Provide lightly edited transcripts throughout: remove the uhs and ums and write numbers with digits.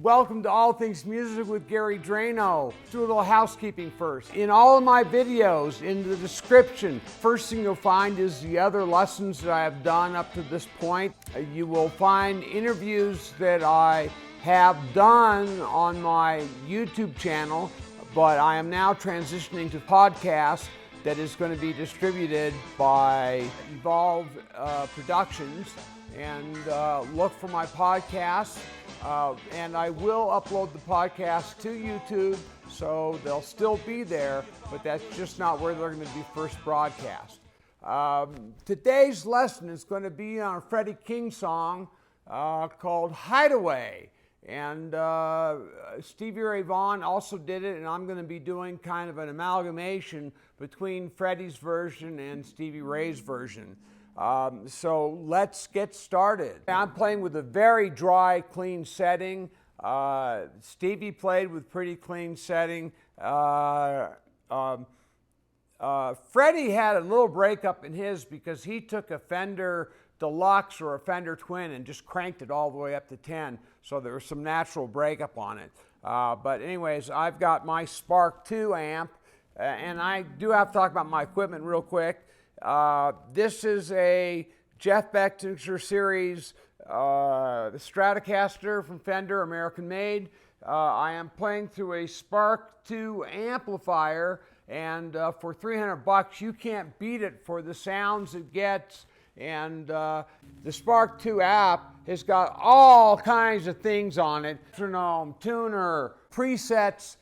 Welcome to All Things Music with Gary Dranow. Let's do a little housekeeping first. In all of my videos, in the description, first thing you'll find is the other lessons that I have done up to this point. You will find interviews that I have done on my YouTube channel, but I am now transitioning to podcast that is going to be distributed by Evolve Productions. And look for my podcast. And I will upload the podcast to YouTube, so they'll still be there, but that's just not where they're going to be first broadcast. Today's lesson is going to be on a Freddie King song called Hideaway. And Stevie Ray Vaughan also did it, and I'm going to be doing kind of an amalgamation between Freddie's version and Stevie Ray's version. So let's get started. I'm playing with a very dry, clean setting. Stevie played with pretty clean setting. Freddie had a little breakup in his because he took a Fender Deluxe or a Fender Twin and just cranked it all the way up to 10. So there was some natural breakup on it. But anyways, I've got my Spark 2 amp, and I do have to talk about my equipment real quick. This is a Jeff Beck Signature Series the Stratocaster from Fender, American made. I am playing through a Spark 2 amplifier, and for $300 you can't beat it for the sounds it gets. And the Spark 2 app has got all kinds of things on it: metronome, tuner, presets.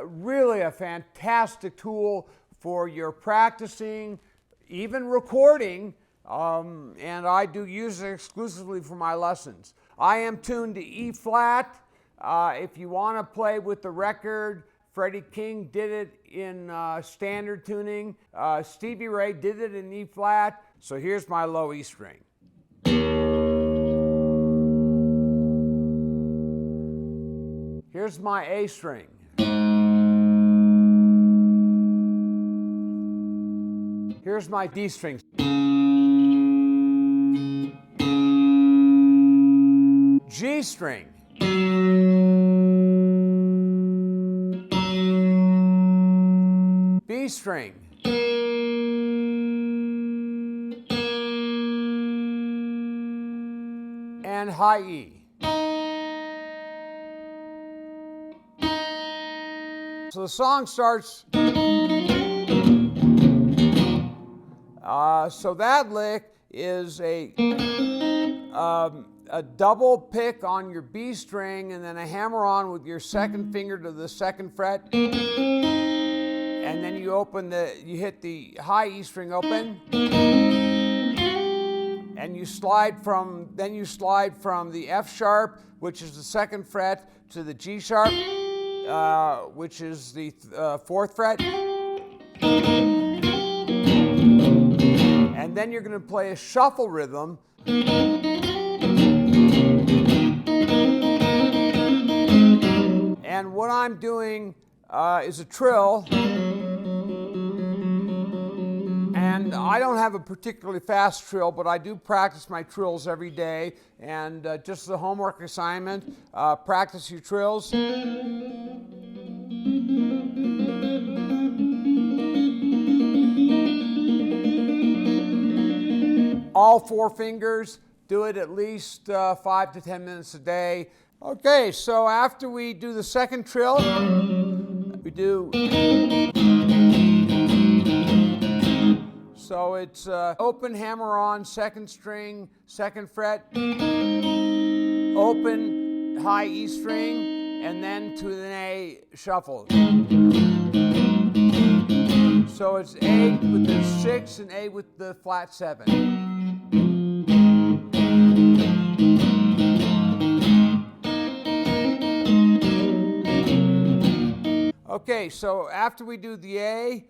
Really a fantastic tool for your practicing, even recording, and I do use it exclusively for my lessons. I am tuned to E flat. If you want to play with the record, Freddie King did it in standard tuning. Stevie Ray did it in E flat. So here's my low E string. Here's my A string. Here's my D string. G string. B string. And high E. So the song starts. So that lick is a double pick on your B string, and then a hammer-on with your second finger to the second fret, and then you hit the high E string open, and you slide from the F sharp, which is the second fret, to the G sharp, which is the fourth fret. And then you're going to play a shuffle rhythm. And what I'm doing is a trill. And I don't have a particularly fast trill, but I do practice my trills every day. And just the homework assignment, practice your trills. All four fingers, do it at least 5 to 10 minutes a day. Okay, so after we do the second trill, we do. So it's open, hammer on, second string, second fret, open, high E string, and then to an A shuffle. So it's A with the 6 and A with the flat 7. Okay, so after we do the A,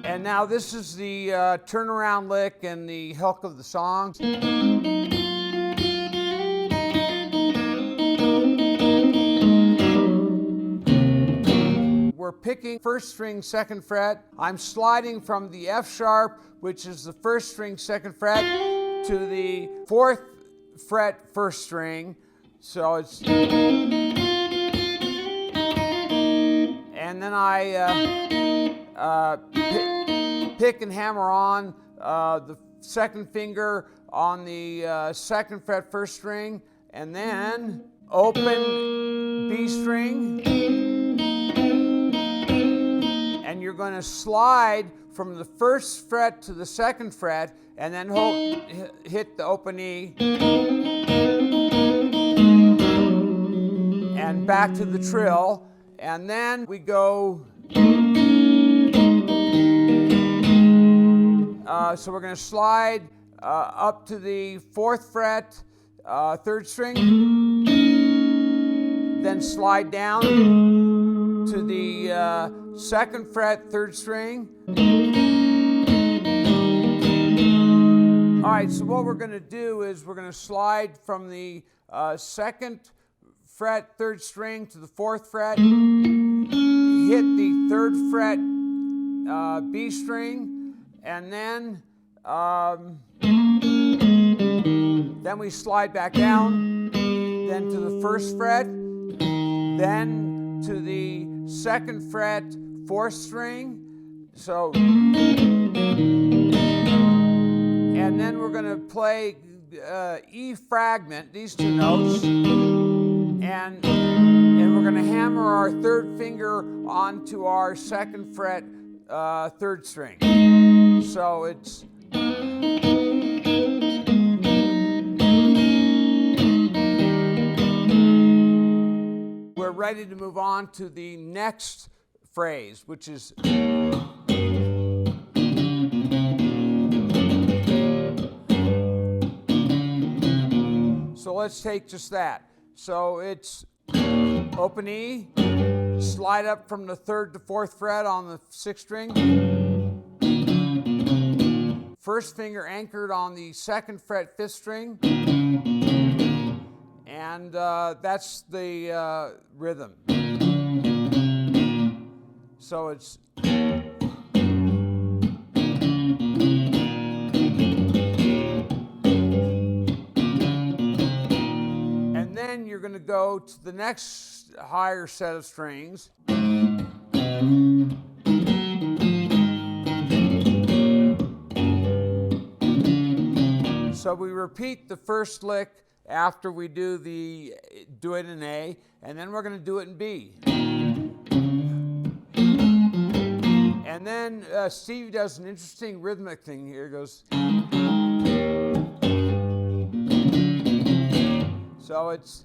and now this is the turnaround lick and the hook of the song. We're we're picking first string, second fret. I'm sliding from the F sharp, which is the first string, second fret, to the fourth fret, first string. So it's, and then I pick and hammer on the second finger on the second fret, first string, and then open B string, and you're going to slide from the first fret to the second fret, and then hit the open E, and back to the trill, and then we go. So we're going to slide up to the fourth fret, third string, then slide down to the second fret, third string. All right, so what we're going to do is we're going to slide from the second fret, third string to the fourth fret, hit the third fret B string, and then we slide back down, then to the first fret, then to the second fret, fourth string. So, and then we're going to play E fragment, these two notes, and we're going to hammer our third finger onto our second fret, third string. So it's, we're ready to move on to the next phrase, which is so let's take just that. So it's open E, slide up from the third to fourth fret on the sixth string, first finger anchored on the second fret, fifth string, and that's the rhythm. So it's, and then you're going to go to the next higher set of strings. So we repeat the first lick after we do it in A, and then we're going to do it in B. And then Steve does an interesting rhythmic thing here. He goes, so it's,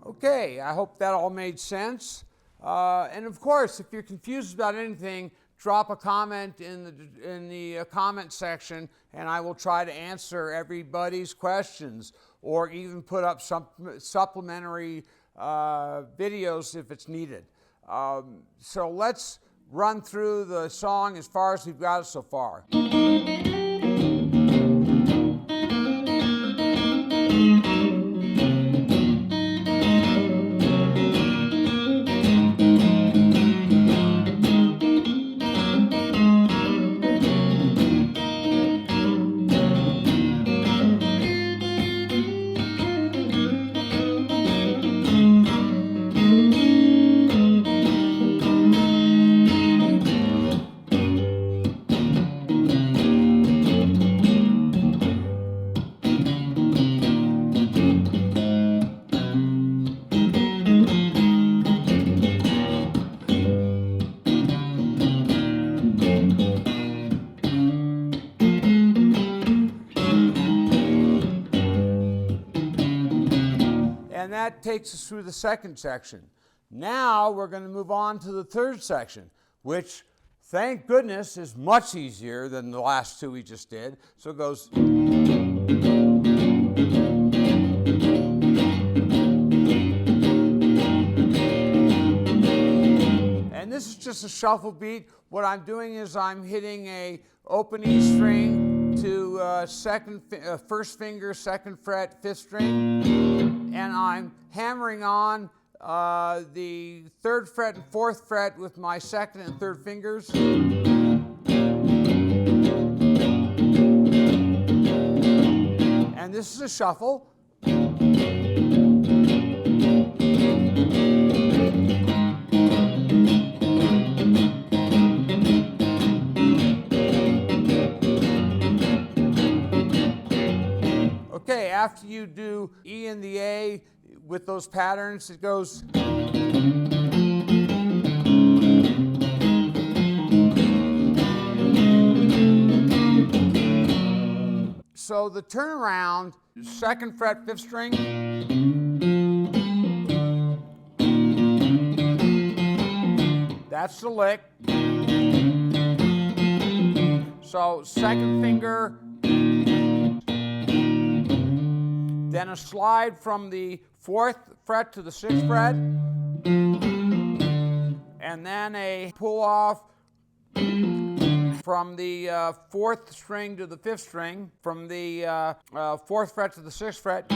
okay, I hope that all made sense. And of course, if you're confused about anything, drop a comment in the comment section, and I will try to answer everybody's questions, or even put up some supplementary videos if it's needed. So let's run through the song as far as we've got it so far. And that takes us through the second section. Now we're going to move on to the third section, which, thank goodness, is much easier than the last two we just did. So it goes. And this is just a shuffle beat. What I'm doing is I'm hitting a open E string, to first finger, second fret, fifth string, and I'm hammering on the third fret and fourth fret with my second and third fingers. And this is a shuffle. Okay, after you do E and the A with those patterns, it goes. So the turnaround, second fret, fifth string. That's the lick. So second finger, then a slide from the fourth fret to the sixth fret, and then a pull off from the fourth string to the fifth string, from the fourth fret to the sixth fret.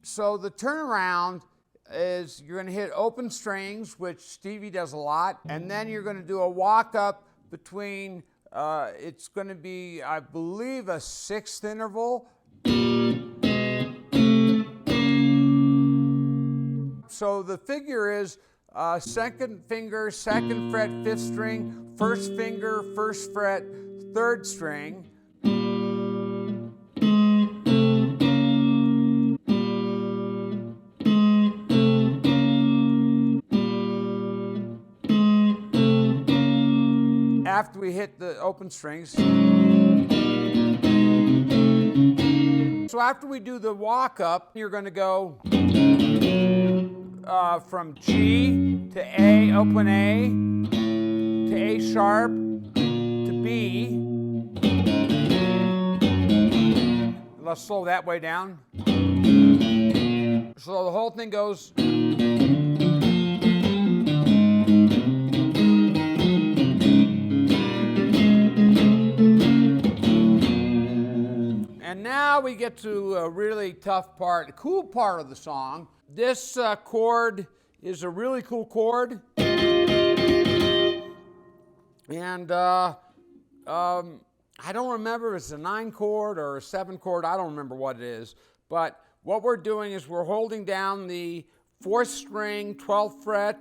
So the turnaround is you're going to hit open strings, which Stevie does a lot, and then you're going to do a walk up between, it's going to be, I believe, a sixth interval. So the figure is second finger, second fret, fifth string, first finger, first fret, third string. After we hit the open strings. So after we do the walk up, you're going to go from G to A, open A, to A sharp, to B. Let's slow that way down. So the whole thing goes. And now we get to a really tough part, a cool part of the song. This chord is a really cool chord. And I don't remember if it's a 9 chord or a 7 chord. I don't remember what it is. But what we're doing is we're holding down the 4th string, 12th fret,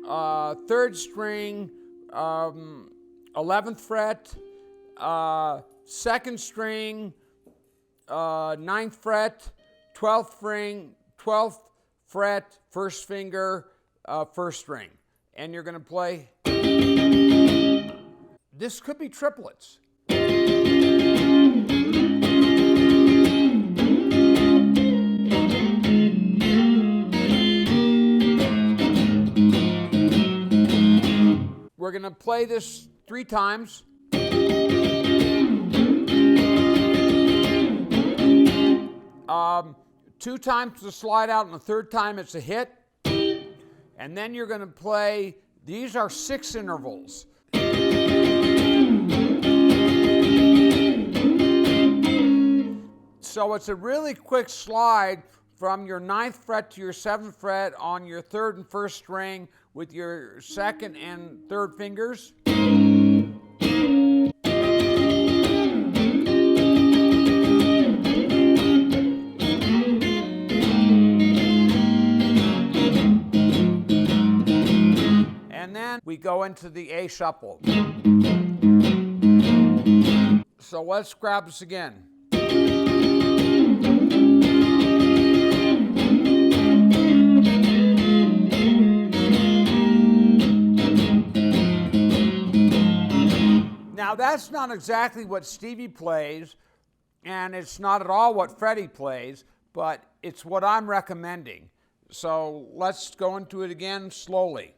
3rd string, 11th fret, 2nd string, 9th fret, 12th string, 12th fret, first finger, first string. And you're going to play. This could be triplets. We're going to play this 3 times. Two times to slide out, and the third time it's a hit. And then you're going to play, these are 6 intervals. So it's a really quick slide from your 9th fret to your 7th fret on your 3rd and 1st string with your 2nd and 3rd fingers. And then we go into the A shuffle. So let's grab this again. Now that's not exactly what Stevie plays, and it's not at all what Freddie plays, but it's what I'm recommending. So let's go into it again slowly.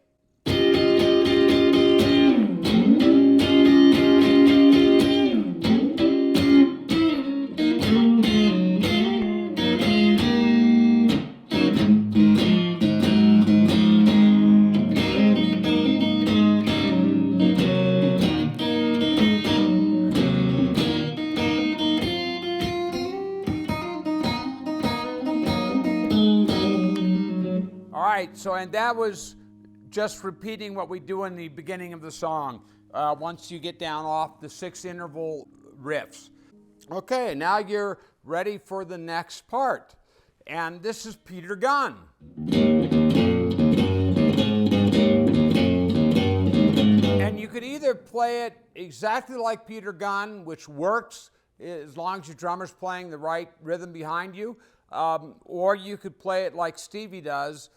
right, so and that was just repeating what we do in the beginning of the song once you get down off the 6 interval riffs. Okay, now you're ready for the next part, and this is Peter Gunn. And you could either play it exactly like Peter Gunn, which works as long as your drummer's playing the right rhythm behind you, or you could play it like Stevie does,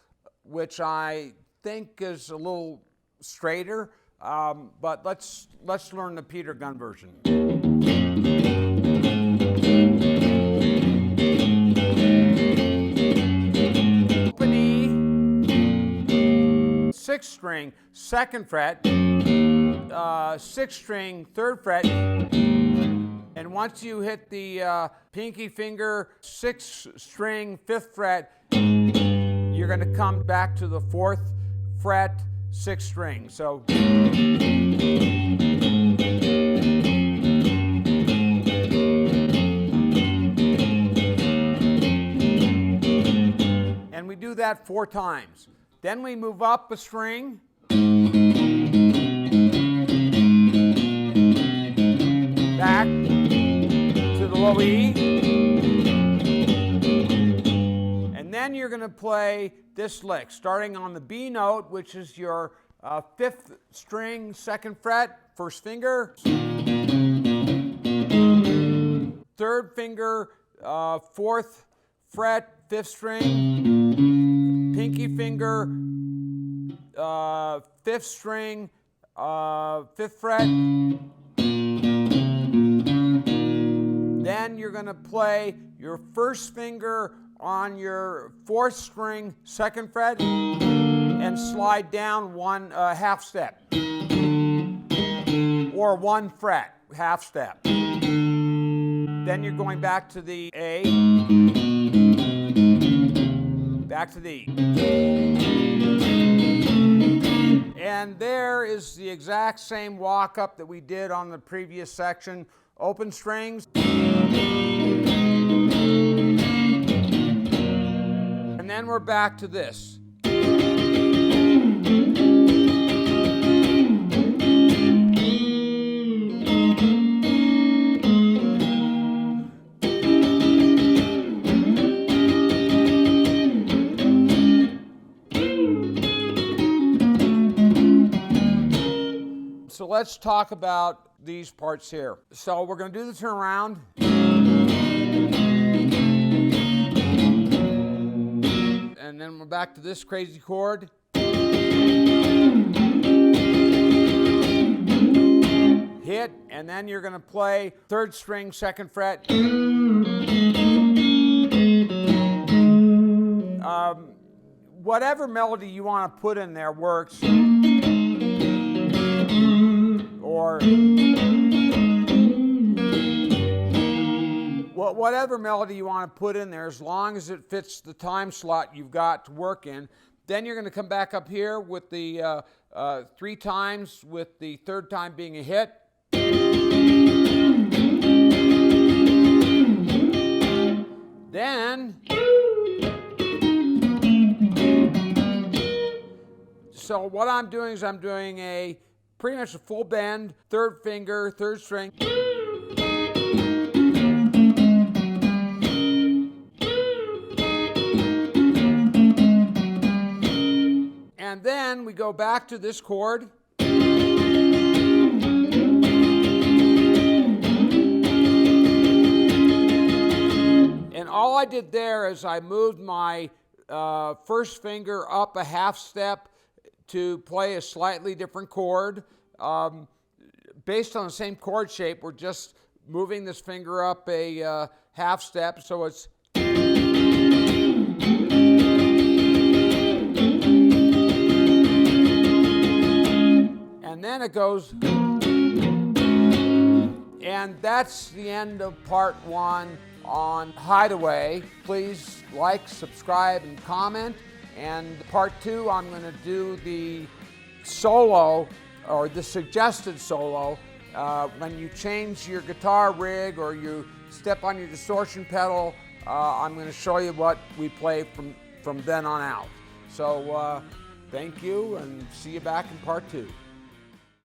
which I think is a little straighter, but let's learn the Peter Gunn version. Open E, 6th string, 2nd fret, 6th string, 3rd fret, and once you hit the pinky finger, 6th string, 5th fret, you're going to come back to the 4th fret, 6th string. So and we do that 4 times. Then we move up a string, back to the low E, and then you're going to play this lick, starting on the B note, which is your 5th string, 2nd fret, 1st finger, 3rd finger, 4th fret, 5th string, pinky finger, 5th string, 5th fret. Then you're going to play your 1st finger on your 4th string, 2nd fret, and slide down 1 half step, or 1 fret, half step. Then you're going back to the A, back to the E. And there is the exact same walk up that we did on the previous section. Open strings. And then we're back to this. So let's talk about these parts here. So we're going to do the turnaround. And then we're back to this crazy chord. Hit, and then you're going to play 3rd string, 2nd fret. Whatever melody you want to put in there works. Or whatever melody you want to put in there, as long as it fits the time slot you've got to work in. Then you're going to come back up here with the 3 times, with the 3rd time being a hit. Then, so what I'm doing is I'm doing pretty much a full bend, 3rd finger, 3rd string. And then we go back to this chord. And all I did there is I moved my 1st finger up a half step to play a slightly different chord. Based on the same chord shape, we're just moving this finger up a half step, so it's. And then it goes. And that's the end of part 1 on Hideaway. Please like, subscribe, and comment. And part 2, I'm going to do the solo, or the suggested solo, when you change your guitar rig or you step on your distortion pedal. I'm going to show you what we play from then on out. So thank you, and see you back in part 2.